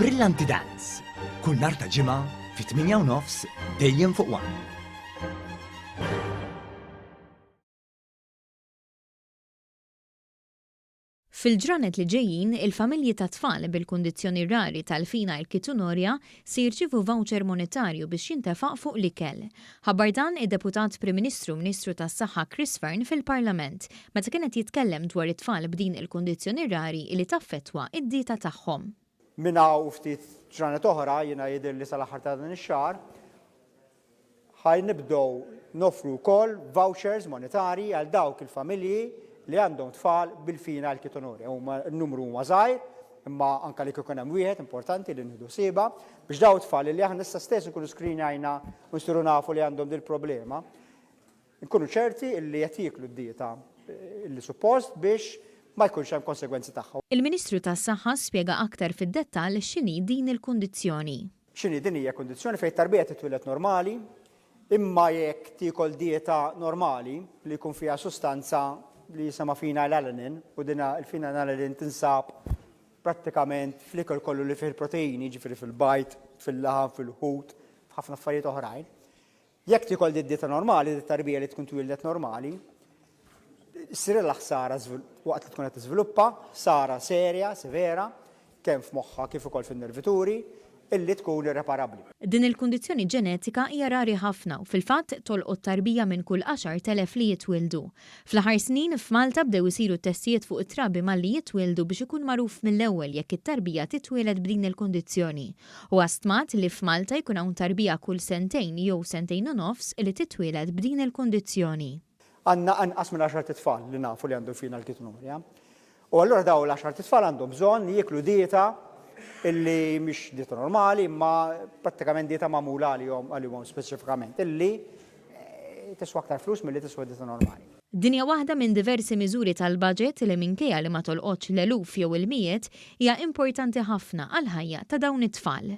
Brillanti Dance. Kull nhar ta' ġimgħa fit-8:30 dejjem fuq One. Fil-ġranet li ġejjin, il-familji ta' tfal bil-kundizzjoni rari tal-fenile ketonuria se jirċievu voucher monetarju biex jintefaq fuq l-ikel. Ħabbar dan id-Deputat Prim Ministru Ministru tas-Saħħa Chris Fearn fil-Parlament meta kienet jitkellem dwar it-tfal b'din il-kundizzjoni rari li taffettwa id-dieta tagħhom. Minna u ftit ġranet oħra jiena jidher li sal-aħħar ta' dan ix-xahar ħaj nibdew nofru wkoll vouchers monetarji għal dawk il-familji li għandhom tfal bil-fenile ketonuria. N-numru huwa żgħir, imma anke li kien hemm wieħed importanti li nieħdu sieba biex daw tfal li aħna issa stess nkunu skrinjajna u nsiru nafu li għandhom dil problema. Nkunu ċerti li qed jieklu d-dieta li suppost biex ma jkunx hemm konsegwenzi tagħha. Il-Ministru tas-Saħħa spjega aktar fid-dettall x'inhi din il-kundizzjoni. X'inhi din hija kundizzjoni fejn tarbija titwieled normali, imma jekk tiekol dieta normali li jkun fiha sustanza li jisama phenylalanine u dina il-phenylalanine tinsab prattikament fl-ikel kollu li fih proteini, ġifieri fil-bajt, fil-laħam, fil-ħut, f'ħafna affarijiet oħrajn. Jekk tikol dieta normali, dit-tarbija li tkun twildet normali, ssir l-ħsara waqt li tkun qed tiżviluppa, ħsara serja, severa, kemm f'moħħha kif ukoll fin-nervituri, illi tkun irreparabbli. Din il-kundizzjoni ġenetika hija rari ħafna u fil-fatt tolqot tarbija minn kull 10,000 li jitwildu. Fl-aħħar snin f'Malta bdew isiru testijiet fuq it-trabi malli jitwildu biex ikun magħruf mill-ewwel jekk it-tarbija titwieled b'din il-kundizzjoni. U stmat li f'Malta jkun hawn tarbija kull sentejn jew sentejn u nofs li titwieled b'din il-kundizzjoni. Għandna anqas minn 10 tfal li nafu li għandhom fenile ketonuria. U allura daw l-10 tfal għandhom bżonn jieklu dieta illi mhix dieta normali, imma prattikament dieta magħmula għalihom speċifikament, illi tiswa aktar flus milli tiswa dieta normali. Din hija waħda minn diversi miżuri tal-baġġett li minkejja li ma tolqotx l-eluf jew il-mijiet hija importanti ħafna għal ħajja ta' dawn it-tfal.